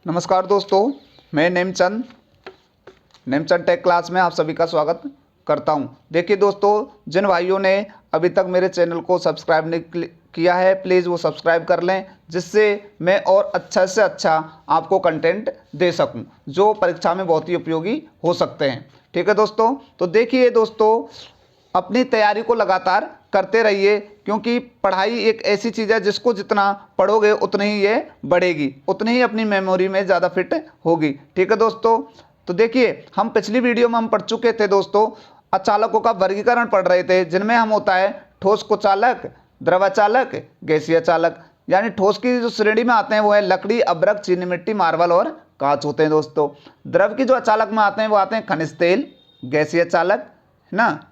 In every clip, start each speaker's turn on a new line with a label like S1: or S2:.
S1: नमस्कार दोस्तों, मैं नेमचंद टेक क्लास में आप सभी का स्वागत करता हूं। देखिए दोस्तों, जिन भाइयों ने अभी तक मेरे चैनल को सब्सक्राइब नहीं किया है, प्लीज़ वो सब्सक्राइब कर लें, जिससे मैं और अच्छा से अच्छा आपको कंटेंट दे सकूं, जो परीक्षा में बहुत ही उपयोगी हो सकते हैं। ठीक है दोस्तों, तो देखिए दोस्तों, अपनी तैयारी को लगातार करते रहिए, क्योंकि पढ़ाई एक ऐसी चीज़ है जिसको जितना पढ़ोगे उतनी ही ये बढ़ेगी, उतनी ही अपनी मेमोरी में ज़्यादा फिट होगी। ठीक है दोस्तों, तो देखिए, हम पिछली वीडियो में हम पढ़ चुके थे दोस्तों, अचालकों का वर्गीकरण पढ़ रहे थे, जिनमें हम होता है ठोस कुचालक, द्रवाचालक, गैसीय चालक। यानी ठोस की जो श्रेणी में आते हैं वो है लकड़ी, अभ्रक, चीनी मिट्टी, मार्बल और कांच होते हैं दोस्तों। द्रव की जो अचालक में आते हैं वो आते हैं खनिज तेल, गैसीय चालक, है ना।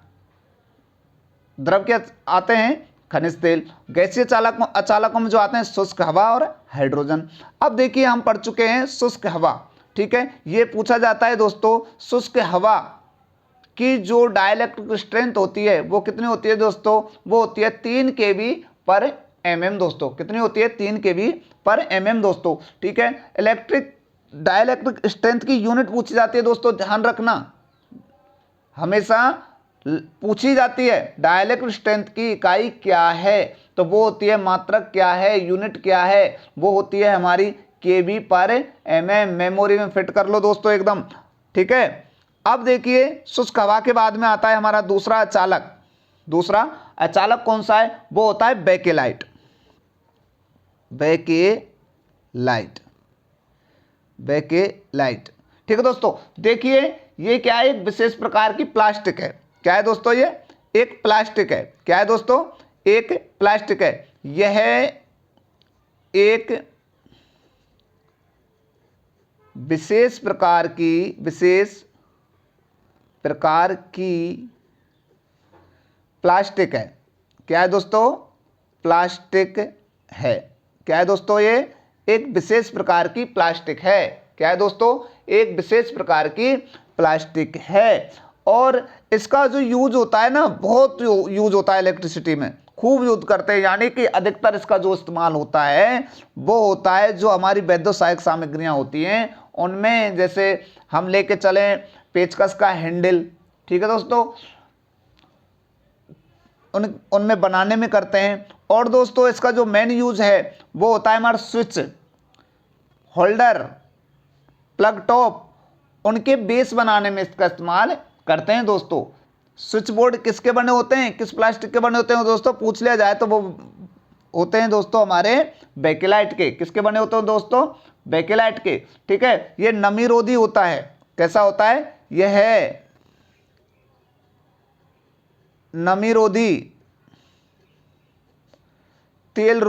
S1: द्रव के आते हैं खनिज तेल। गैसीय अचालकों में जो आते हैं शुष्क हवा और हाइड्रोजन। अब देखिए, हम पढ़ चुके हैं शुष्क हवा। ठीक है, ये पूछा जाता है दोस्तों, शुष्क हवा की जो डाइलेक्ट्रिक स्ट्रेंथ होती है वो कितनी होती है दोस्तों? वो होती है 3 kV पर mm दोस्तों। कितनी होती है? 3 kV पर mm दोस्तों। ठीक है, डाइलेक्ट्रिक स्ट्रेंथ की यूनिट पूछी जाती है दोस्तों, ध्यान रखना, हमेशा पूछी जाती है। डाइलेक्ट्रिक स्ट्रेंथ की इकाई क्या है? तो वो होती है मात्रक क्या है, यूनिट क्या है? वो होती है हमारी केवी पर mm। मेमोरी में फिट कर लो दोस्तों एकदम। ठीक है, अब देखिए, शुष्क हवा के बाद में आता है हमारा दूसरा अचालक। दूसरा अचालक कौन सा है? वो होता है बेकेलाइट। Bakelite, bakelite. ठीक है दोस्तों, देखिए, ये क्या है? एक विशेष प्रकार की प्लास्टिक है। क्या है दोस्तों? ये एक प्लास्टिक है। क्या है दोस्तों? एक प्लास्टिक है। यह एक विशेष प्रकार की प्लास्टिक है। क्या है दोस्तों? प्लास्टिक है। क्या है दोस्तों? ये एक विशेष प्रकार की प्लास्टिक है। क्या है दोस्तों? एक विशेष प्रकार की प्लास्टिक है। और इसका जो यूज होता है ना, बहुत यूज होता है इलेक्ट्रिसिटी में, खूब यूज करते हैं। यानी कि अधिकतर इसका जो इस्तेमाल होता है वो होता है जो हमारी वैद्य सामग्रियां होती हैं उनमें, जैसे हम लेके चलें पेचकस का हैंडल। ठीक है दोस्तों, उनमें बनाने में करते हैं। और दोस्तों, इसका जो मेन यूज है वो होता है हमारा स्विच होल्डर, प्लग टॉप, उनके बेस बनाने में इसका इस्तेमाल करते हैं दोस्तों। स्विच बोर्ड किसके बने होते हैं, किस प्लास्टिक के बने होते हैं दोस्तों? पूछ लिया जाए तो वो होते हैं दोस्तों हमारे बेकेलाइट के। किसके बने होते हैं दोस्तों? बेकेलाइट के। ठीक है, ये नमी रोधी होता है। कैसा होता है? यह है नमी रोधी, तेल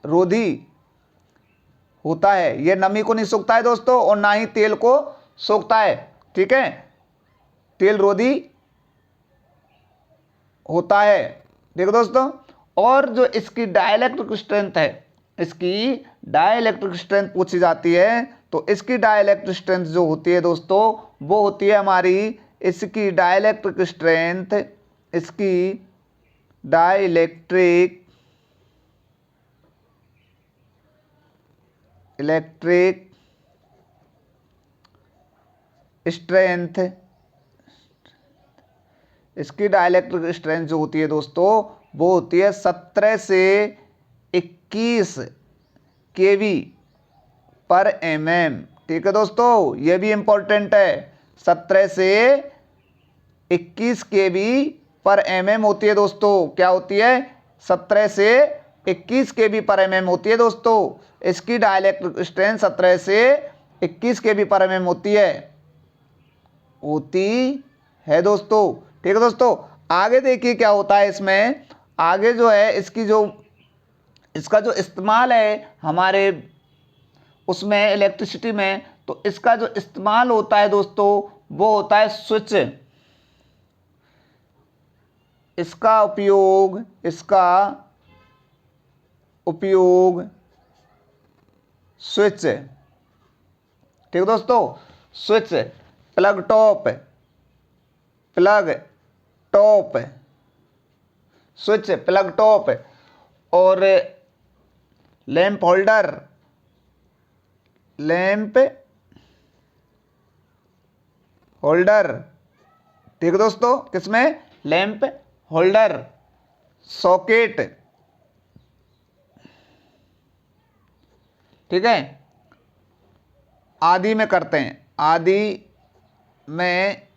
S1: रोधी होता है। यह नमी को नहीं सोखता है दोस्तों, और ना ही तेल को सोखता है। ठीक है, तेल रोधी होता है। देखो दोस्तों, और जो इसकी डाइलेक्ट्रिक स्ट्रेंथ है, इसकी डाइलेक्ट्रिक स्ट्रेंथ पूछी जाती है, तो इसकी डाइलेक्ट्रिक स्ट्रेंथ जो होती है दोस्तों, वो होती है हमारी, इसकी डाइलेक्ट्रिक स्ट्रेंथ, इसकी डाइलेक्ट्रिक स्ट्रेंथ, इसकी डाइलेक्ट्रिक स्ट्रेंथ जो होती है दोस्तों, वो होती है 17 से 21 kV पर mm। ठीक है दोस्तों, ये भी इंपॉर्टेंट है। 17 से 21 kV पर mm होती है दोस्तों। क्या होती है? 17 से 21 kV पर mm होती है दोस्तों। इसकी डाइलेक्ट्रिक स्ट्रेंथ 17 से 21 kV पर mm होती है दोस्तों। ठीक है दोस्तों, आगे देखिए क्या होता है इसमें। आगे जो है इसका जो इस्तेमाल है हमारे उसमें इलेक्ट्रिसिटी में, तो इसका जो इस्तेमाल होता है दोस्तों वो होता है स्विच। इसका उपयोग स्विच। ठीक है दोस्तों, switch, plug top, switch, plug top और लैंप होल्डर, लैंप होल्डर। ठीक है दोस्तों, किसमें? Lamp holder, socket. ठीक है, आदि में करते हैं, आदि में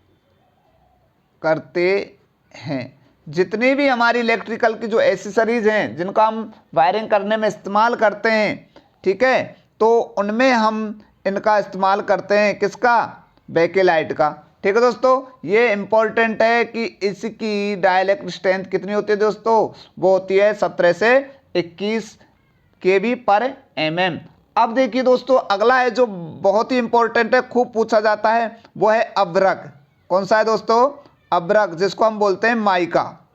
S1: करते हैं। जितनी भी हमारी इलेक्ट्रिकल की जो एसेसरीज हैं जिनका हम वायरिंग करने में इस्तेमाल करते हैं, ठीक है, तो उनमें हम इनका इस्तेमाल करते हैं, किसका? बेकेलाइट का। ठीक है दोस्तों, ये इंपॉर्टेंट है कि इसकी डाइलेक्ट्रिक स्ट्रेंथ कितनी होती है दोस्तों? वो होती है 17 से 21 kV पर mm। अब देखिए दोस्तों, अगला है जो बहुत ही इंपॉर्टेंट है, खूब पूछा जाता है, वो है अब्रक। कौन सा है दोस्तों? अब्रक, जिसको हम बोलते हैं माइका।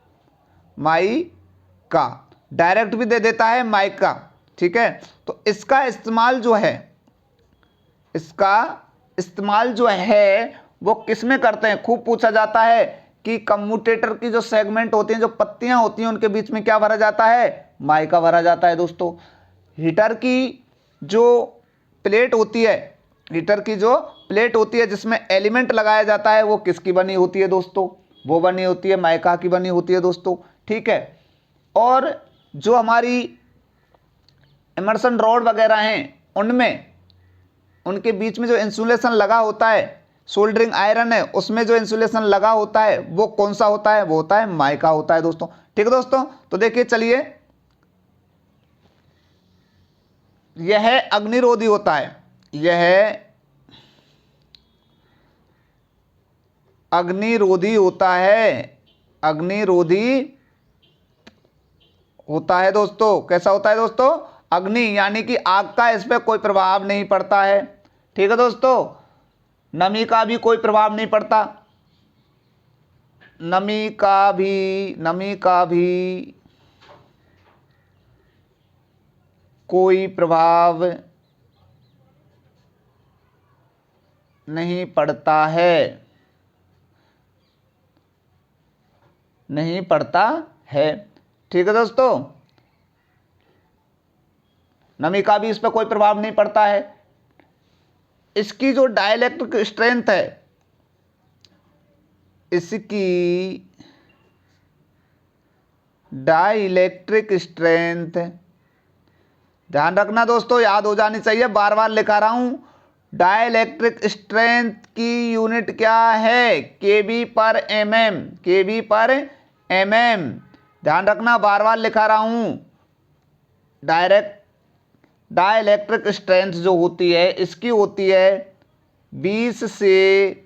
S1: माइका डायरेक्ट भी दे देता है माइका। ठीक है, तो इसका इस्तेमाल जो है, इसका इस्तेमाल जो है वो किस में करते हैं? खूब पूछा जाता है कि कम्यूटेटर की जो सेगमेंट होती हैं, जो पत्तियां होती हैं, उनके बीच में क्या भरा जाता है? माइका भरा जाता है दोस्तों। हीटर की जो प्लेट होती है, हीटर की जो प्लेट होती है जिसमें एलिमेंट लगाया जाता है, वो किसकी बनी होती है दोस्तों? वो बनी होती है माइका की बनी होती है दोस्तों। ठीक है, और जो हमारी इमर्सन रॉड वगैरह हैं, उनमें उनके बीच में जो इंसुलेशन लगा होता है, सोल्डरिंग आयरन है, उसमें जो इंसुलेशन लगा होता है वो कौन सा होता है? वो होता है माइका होता है दोस्तों। ठीक है दोस्तों, तो देखिए चलिए, यह अग्निरोधी होता है, यह अग्निरोधी होता है, अग्निरोधी होता है दोस्तों। कैसा होता है दोस्तों? अग्नि, यानी कि आग का इस पर कोई प्रभाव नहीं पड़ता है। ठीक है दोस्तों, नमी का भी कोई प्रभाव नहीं पड़ता, नमी का भी कोई प्रभाव नहीं पड़ता है, नहीं पड़ता है। ठीक है दोस्तों, नमी का भी इस पर कोई प्रभाव नहीं पड़ता है। इसकी जो डाइलेक्ट्रिक स्ट्रेंथ है, इसकी डाइलेक्ट्रिक स्ट्रेंथ, ध्यान रखना दोस्तों, याद हो जानी चाहिए, बार बार लिखा रहा हूं। डाइलेक्ट्रिक स्ट्रेंथ की यूनिट क्या है? केवी पर mm, केवी पर mm। ध्यान रखना, बार बार लिखा रहा हूं। डाइलेक्ट्रिक स्ट्रेंथ जो होती है, इसकी होती है 20 से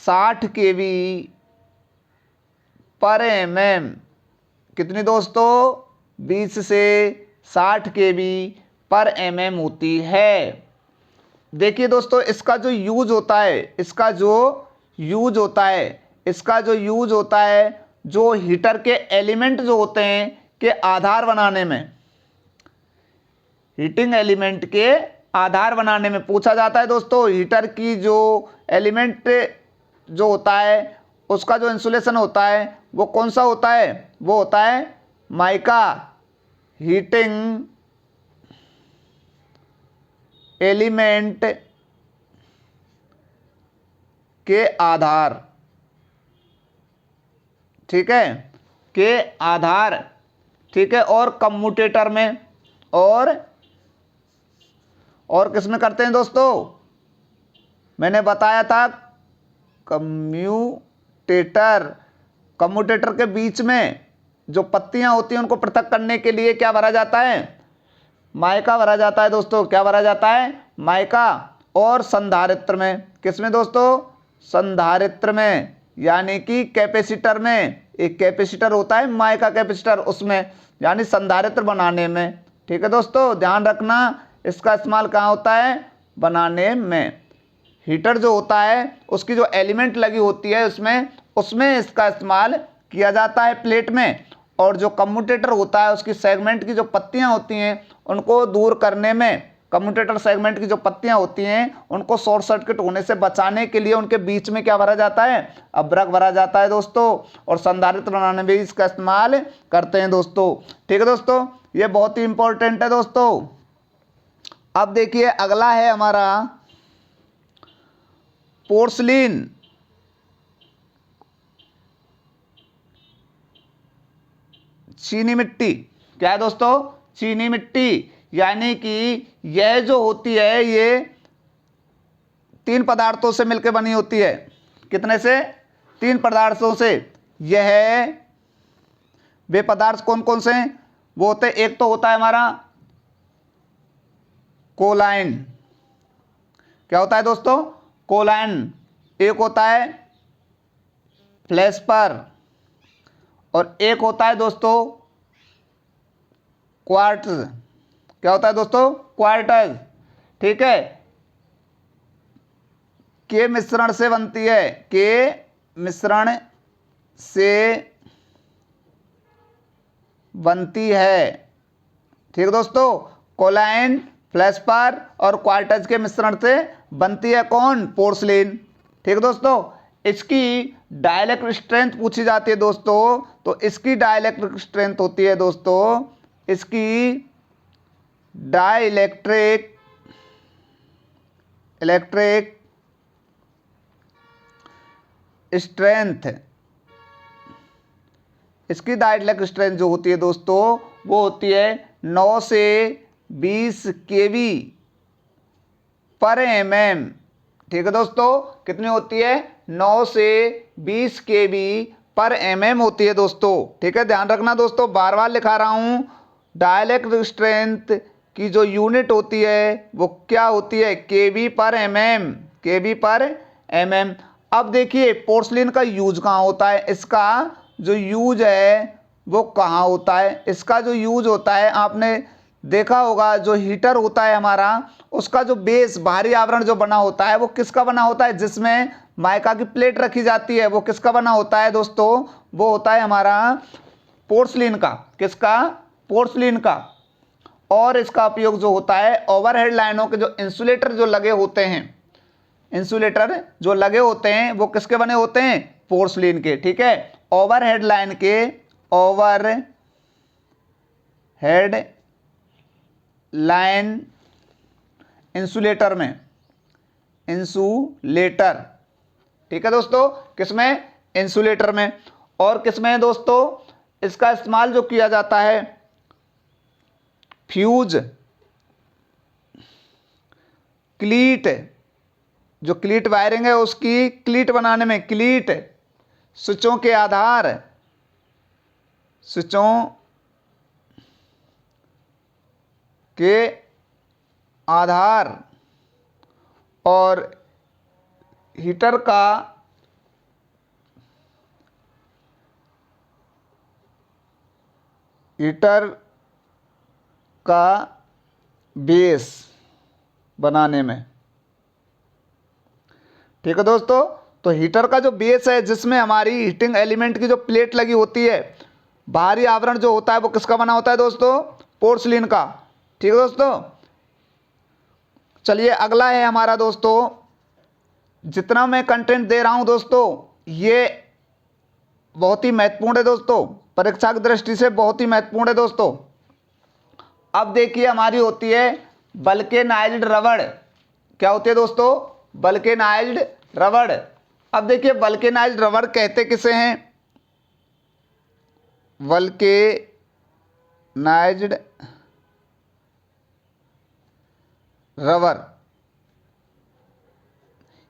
S1: 60 kV पर mm। कितनी दोस्तों? 20 से 60 kV पर mm होती है। देखिए दोस्तों, इसका जो यूज होता है, इसका जो यूज होता है, जो हीटर के एलिमेंट जो होते हैं के आधार बनाने में, हीटिंग एलिमेंट के आधार बनाने में पूछा जाता है दोस्तों। हीटर की जो एलिमेंट जो होता है, उसका जो इंसुलेशन होता है वो कौन सा होता है? वो होता है माइका। हीटिंग एलिमेंट के आधार, ठीक है, के आधार। ठीक है, और कम्यूटेटर में और किस में करते हैं दोस्तों? मैंने बताया था कम्यूटेटर के बीच में जो पत्तियां होती हैं उनको पृथक करने के लिए क्या भरा जाता है? माइका भरा जाता है दोस्तों। क्या भरा जाता है? माइका। और संधारित्र में, किसमें दोस्तों? संधारित्र में, यानी कि कैपेसिटर में। एक कैपेसिटर होता है माइका कैपेसिटर, उसमें, यानी संधारित्र बनाने में। ठीक है दोस्तों, ध्यान रखना, इसका इस्तेमाल कहाँ होता है? बनाने में। हीटर जो होता है उसकी जो एलिमेंट लगी होती है उसमें इसका इस्तेमाल किया जाता है प्लेट में। और जो कम्यूटेटर होता है उसकी सेगमेंट की जो पत्तियां होती हैं उनको दूर करने में, कम्यूटेटर सेगमेंट की जो पत्तियां होती हैं उनको शॉर्ट सर्किट होने से बचाने के लिए उनके बीच में क्या भरा जाता है? अब्रक भरा जाता है दोस्तों। और संधारित्र बनाने में इसका इस्तेमाल करते हैं दोस्तों। ठीक है दोस्तों, ये बहुत ही इंपॉर्टेंट है दोस्तों। अब देखिए अगला है हमारा पोर्सलिन। चीनी मिट्टी। क्या है दोस्तों? चीनी मिट्टी। यानी कि यह जो होती है ये 3 पदार्थों से मिलकर बनी होती है। कितने से? 3 पदार्थों से। यह वे पदार्थ कौन कौन से हैं? वो होते हैं, एक तो होता है हमारा कोलाइन। क्या होता है दोस्तों? कोलाइन। एक होता है फ्लेस्पर और एक होता है दोस्तों क्वार्ट्ज। क्या होता है दोस्तों? क्वार्ट्ज। ठीक है, के मिश्रण से बनती है, के मिश्रण से बनती है। ठीक दोस्तों, कोलाइन, फ्लेस्पर और क्वार्ट्ज के मिश्रण से बनती है कौन? पोर्सलिन। ठीक दोस्तों, इसकी डाइलेक्ट्रिक स्ट्रेंथ पूछी जाती है दोस्तों, तो इसकी डाइलेक्ट्रिक स्ट्रेंथ होती है दोस्तों, इसकी डाइलेक्ट्रिक स्ट्रेंथ, इसकी डाइलेक्ट्रिक स्ट्रेंथ जो होती है दोस्तों वो होती है 9 से 20 केवी पर एमएम। ठीक है दोस्तों, कितनी होती है? 9 से 20 केवी पर एमएम होती है दोस्तों। ठीक है, ध्यान रखना दोस्तों, बार बार लिखा रहा हूं, डाइलेक्ट्रिक स्ट्रेंथ की जो यूनिट होती है वो क्या होती है? केवी पर एमएम। केवी पर एमएम। अब देखिए पोर्सलिन का यूज कहाँ होता है? इसका जो यूज है वो कहाँ होता है? इसका जो यूज होता है आपने देखा होगा, जो हीटर होता है हमारा, उसका जो बेस बाहरी आवरण जो बना होता है वो किसका बना होता है? जिसमें माइका की प्लेट रखी जाती है वो किसका बना होता है दोस्तों? वो होता है हमारा पोर्सलिन का। किसका? पोर्सलिन का। और इसका उपयोग जो होता है ओवरहेड लाइनों के जो इंसुलेटर जो लगे होते हैं, इंसुलेटर जो लगे होते हैं वो किसके बने होते हैं? पोर्सलिन के। ठीक है, ओवरहेड लाइन के, ओवरहेड लाइन इंसुलेटर में, इंसुलेटर। ठीक है दोस्तों, किसमें? इंसुलेटर में। और किसमें है दोस्तों? इसका इस्तेमाल जो किया जाता है फ्यूज, क्लीट, जो क्लीट वायरिंग है उसकी क्लीट बनाने में, क्लीट, स्विचों के आधार, स्विचों के आधार और हीटर का बेस बनाने में। ठीक है दोस्तों, तो हीटर का जो बेस है जिसमें हमारी हीटिंग एलिमेंट की जो प्लेट लगी होती है, बाहरी आवरण जो होता है वो किसका बना होता है दोस्तों? पोर्सलिन का। ठीक है दोस्तों, चलिए अगला है हमारा दोस्तों, जितना मैं कंटेंट दे रहा हूं दोस्तों ये बहुत ही महत्वपूर्ण है दोस्तों, परीक्षा की दृष्टि से बहुत ही महत्वपूर्ण है दोस्तों। अब देखिए हमारी होती है वल्केनाइज्ड रबड़। क्या होती है दोस्तों? वल्केनाइज्ड रबड़। अब देखिए वल्केनाइज्ड रबड़ कहते किसे हैं? वल्केनाइज्ड रबर,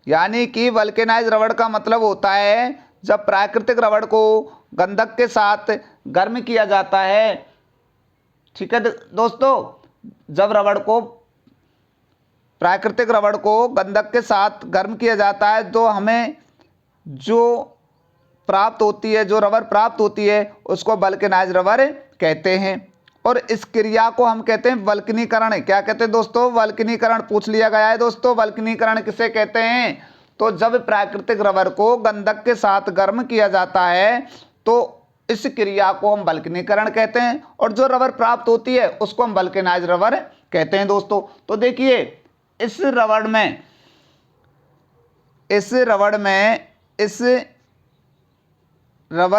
S1: यानी कि वल्केनाइज्ड रबड़ का मतलब होता है जब प्राकृतिक रबड़ को गंधक के साथ गर्म किया जाता है। ठीक है दोस्तों, जब प्राकृतिक रबड़ को गंधक के साथ गर्म किया जाता है तो हमें जो प्राप्त होती है, जो रबर प्राप्त होती है उसको वल्केनाइज्ड रबर कहते हैं। और इस क्रिया को हम कहते हैं वल्कनीकरण। क्या कहते हैं दोस्तों? वल्कनीकरण पूछ लिया गया है दोस्तों। वल्कनीकरण किसे कहते हैं? तो जब प्राकृतिक रबर को गंधक के साथ गर्म किया जाता है तो इस क्रिया को हम वल्कनीकरण कहते हैं, और जो रबर प्राप्त होती है उसको हम वल्केनाइज्ड रबर कहते हैं दोस्तों। तो देखिए इस रबर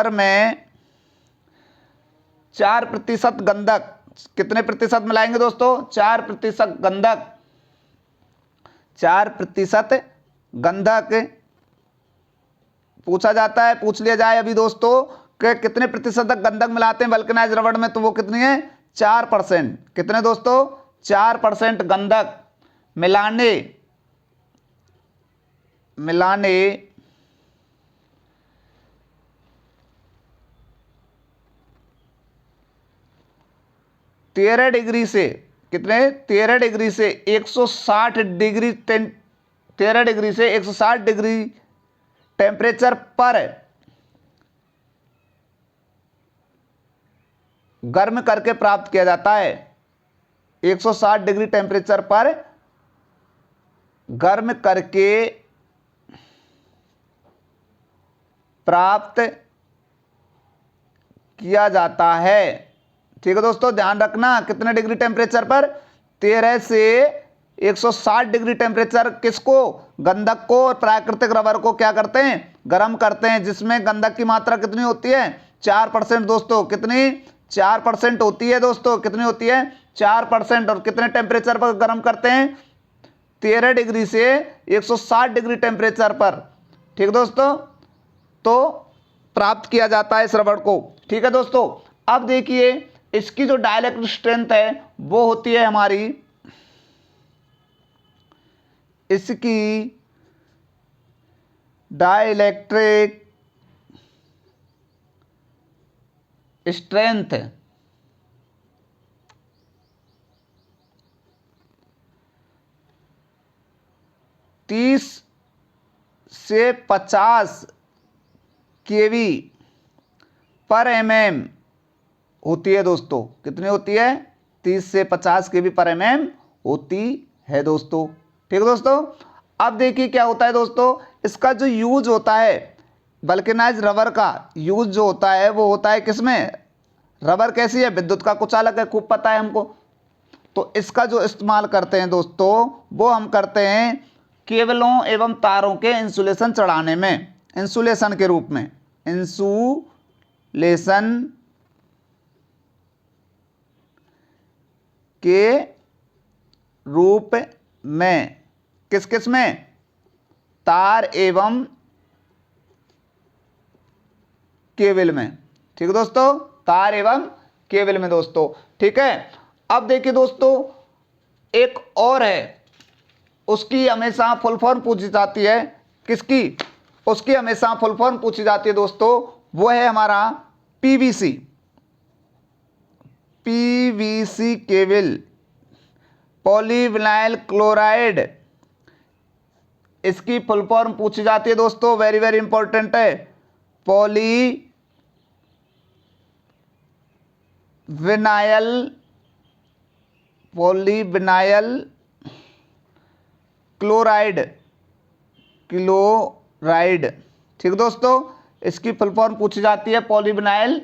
S1: में 4% गंधक, कितने प्रतिशत मिलाएंगे दोस्तों? 4% गंधक 4% गंधक पूछा जाता है, पूछ लिया जाए अभी दोस्तों कि कितने प्रतिशत तक गंधक मिलाते हैं वल्केनाइज रबड़ में, तो वो कितनी है 4%। कितने दोस्तों 4% गंधक मिलाने मिलाने 13 डिग्री से कितने 13 डिग्री से 160 डिग्री 13 डिग्री से 160 डिग्री टेम्परेचर पर गर्म करके प्राप्त किया जाता है। 160 डिग्री टेम्परेचर पर गर्म करके प्राप्त किया जाता है। ठीक है दोस्तों, ध्यान रखना कितने डिग्री टेम्परेचर पर 13 से 160 डिग्री टेम्परेचर किसको गंधक को और प्राकृतिक रबर को क्या करते हैं गर्म करते हैं, जिसमें गंधक की मात्रा कितनी होती है 4% दोस्तों। कितनी 4% होती है दोस्तों, कितनी होती है 4%। और कितने टेम्परेचर पर गर्म करते हैं 13 डिग्री से 160 डिग्री टेम्परेचर पर। ठीक दोस्तों, तो प्राप्त किया जाता है इस रबड़ को। ठीक है दोस्तों, अब देखिए इसकी जो डाइलेक्ट्रिक स्ट्रेंथ है वो होती है हमारी, इसकी डाइलेक्ट्रिक स्ट्रेंथ 30 से 50 केवी पर mm होती है दोस्तों। कितनी होती है 30 से 50 केवी पर mm होती है दोस्तों। ठीक है दोस्तों, अब देखिए क्या होता है दोस्तों, इसका जो यूज होता है वल्केनाइज रबर का यूज जो होता है वो होता है किसमें, रबर कैसी है विद्युत का कुछ अलग है, खूब पता है हमको। तो इसका जो इस्तेमाल करते हैं दोस्तों वो हम करते हैं केबलों एवं तारों के इंसुलेशन चढ़ाने में, इंसुलेशन के रूप में, इंसुलेशन के रूप में, किस किस में तार एवं केबल में। ठीक है दोस्तों, तार एवं केबल में दोस्तों। ठीक है, अब देखिए दोस्तों एक और है, उसकी हमेशा फुल फॉर्म पूछी जाती है, किसकी, उसकी हमेशा फुल फॉर्म पूछी जाती है दोस्तों, वो है हमारा PVC, PVC cable, polyvinyl chloride, इसकी फुल फॉर्म पूछी जाती है दोस्तों, वेरी वेरी इंपॉर्टेंट है, पॉलीविनाइल क्लोराइड, ठीक दोस्तों, इसकी फुल फॉर्म पूछी जाती है पॉलीविनाइल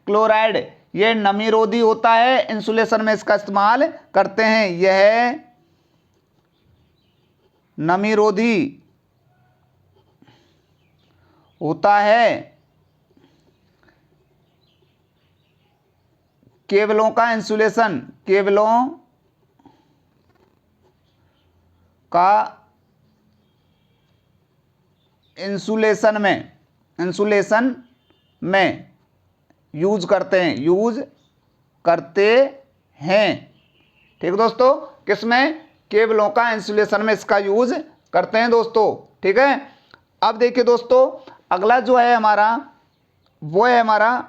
S1: क्लोराइड। यह नमीरोधी होता है, इंसुलेशन में इसका इस्तेमाल करते हैं, यह नमीरोधी होता है, केबलों का इंसुलेशन, केबलों का इंसुलेशन में यूज करते हैं। ठीक है दोस्तों, किसमें, केबलों का इंसुलेशन में इसका यूज करते हैं दोस्तों। ठीक है, अब देखिए दोस्तों अगला जो है हमारा वो है हमारा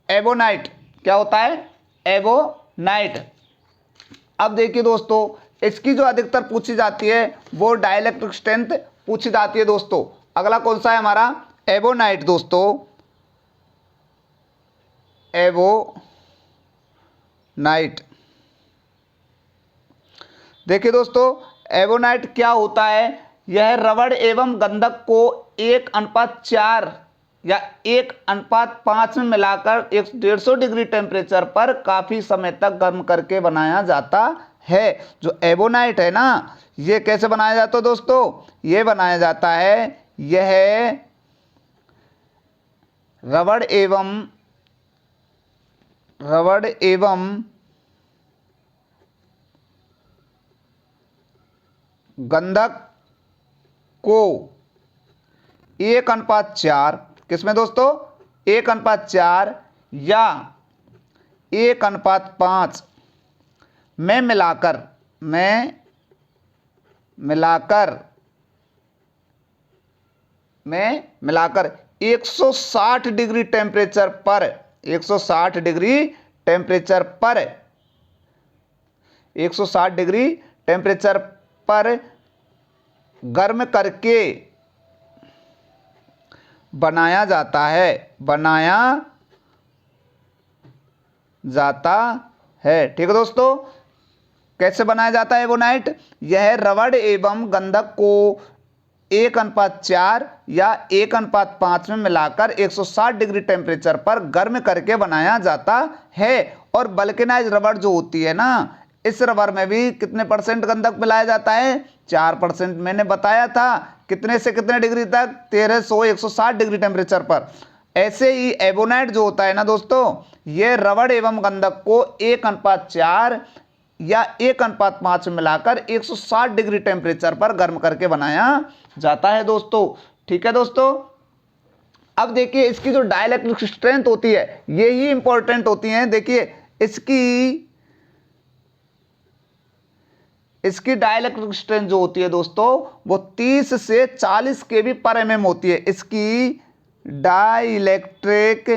S1: एबोनाइट। क्या होता है एबोनाइट। अब देखिए दोस्तों इसकी जो अधिकतर पूछी जाती है वो डाइलेक्ट्रिक स्ट्रेंथ पूछी जाती है दोस्तों। अगला कौन सा है हमारा एबोनाइट दोस्तों, एबोनाइट। देखिए दोस्तों एबोनाइट क्या होता है, यह रबड़ एवं गंधक को 1:4 या 1:5 में मिलाकर 150 डिग्री टेम्परेचर पर काफी समय तक गर्म करके बनाया जाता है। जो एबोनाइट है ना, ये कैसे बनाया जाता है दोस्तों, ये बनाया जाता है, यह रबड़ एवं गंधक को 1:4, किसमें दोस्तों 1:4 या 1:5 में मिलाकर 160 डिग्री टेम्परेचर पर 160 डिग्री टेम्परेचर पर 160 डिग्री टेम्परेचर पर गर्म करके बनाया जाता है। ठीक है दोस्तों, कैसे बनाया जाता है एबोनाइट? यह रबड़ एवं गंधक को 1:4 या 1:5 में मिलाकर 160 डिग्री टेम्परेचर पर गर्म करके बनाया जाता है। और वल्केनाइज्ड रबड़ जो होती है ना, इस रबर में भी कितने परसेंट गंधक मिलाया जाता है? 4%। मैंने बताया था कितने से कितने डिग्री तक? 1300 160 डिग्री टेम्परेचर पर। ऐसे ही एबोनाइट जो होता है ना दोस्तों, ये रबड़ एवं गंधक को 1:4 या 1:5 में मिलाकर 160 डिग्री टेम्परेचर पर गर्म करके बनाया जाता है दोस्तों। ठीक है दोस्तों, अब देखिए इसकी जो डाइलेक्ट्रिक स्ट्रेंथ होती है, यही इंपॉर्टेंट होती है। देखिए इसकी डाइलेक्ट्रिक स्ट्रेंथ जो होती है दोस्तों, वो 30 से 40 kV पर mm होती है। इसकी डाइलेक्ट्रिक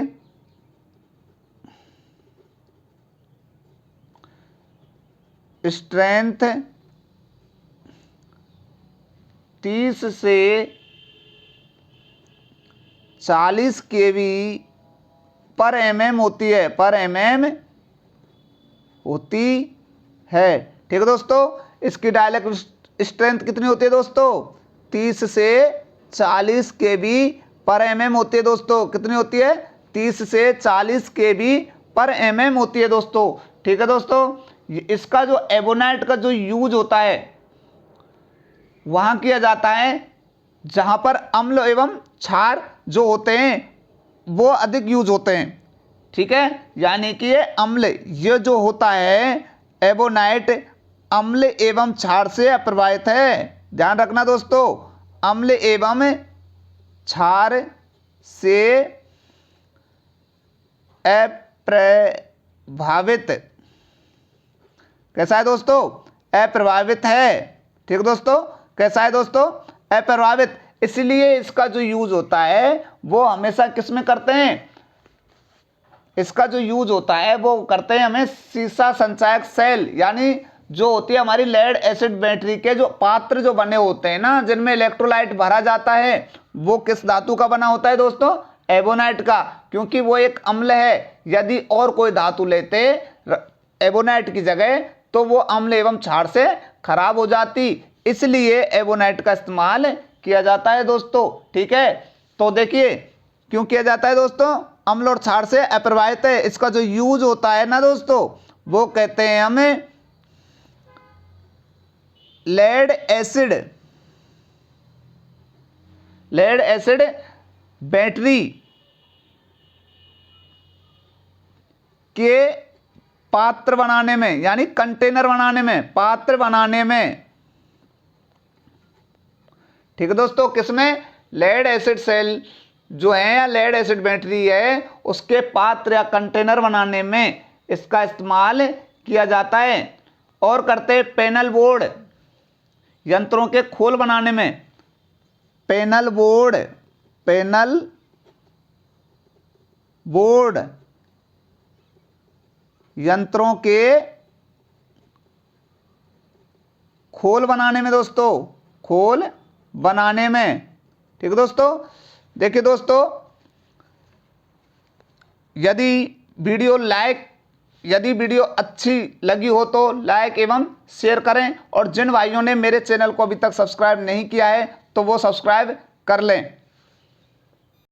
S1: स्ट्रेंथ 30 से 40 kV पर mm होती है, ठीक है दोस्तों। इसकी डाइलेक्ट्रिक स्ट्रेंथ कितनी होती है दोस्तों? 30 से 40 kV पर mm होती है दोस्तों। कितनी होती है? 30 से 40 kV पर mm होती है दोस्तों। ठीक है दोस्तों, इसका जो एबोनाइट का जो यूज होता है वहां किया जाता है जहां पर अम्ल एवं क्षार जो होते हैं वो अधिक यूज होते हैं। ठीक है, यानी कि ये जो होता है एबोनाइट अम्ल एवं क्षार से अप्रभावित है। ध्यान रखना दोस्तों, अम्ल एवं क्षार से अप्रभावित। कैसा है दोस्तों? अप्रभावित है। ठीक दोस्तों, कैसा है दोस्तों? अप्रभावित। इसलिए इसका जो यूज होता है वो हमेशा किस में करते हैं? इसका जो यूज होता है वो करते हैं हमें सीसा संचायक सेल, यानी जो होती है हमारी लेड एसिड बैटरी के जो पात्र जो बने होते हैं ना, जिनमें इलेक्ट्रोलाइट भरा जाता है, वो किस धातु का बना होता है दोस्तों? एबोनाइट का, क्योंकि वो एक अम्ल है। यदि और कोई धातु लेते एबोनाइट की जगह तो वो अम्ल एवं क्षार से खराब हो जाती, इसलिए एबोनाइट का इस्तेमाल किया जाता है दोस्तों। ठीक है, तो देखिए क्यों किया जाता है दोस्तों? अम्ल और क्षार से अप्रभावित है। इसका जो यूज होता है ना दोस्तों, वो कहते हैं हमें लेड एसिड बैटरी के पात्र बनाने में, यानी कंटेनर बनाने में, पात्र बनाने में। ठीक है दोस्तों, किसमें? लेड एसिड सेल जो है या लेड एसिड बैटरी है, उसके पात्र या कंटेनर बनाने में इसका इस्तेमाल किया जाता है। और करते हैं पैनल बोर्ड यंत्रों के खोल बनाने में। पैनल बोर्ड यंत्रों के खोल बनाने में दोस्तों, खोल बनाने में। ठीक है दोस्तों, देखिए दोस्तों, यदि वीडियो अच्छी लगी हो तो लाइक एवं शेयर करें, और जिन भाइयों ने मेरे चैनल को अभी तक सब्सक्राइब नहीं किया है तो वो सब्सक्राइब कर लें।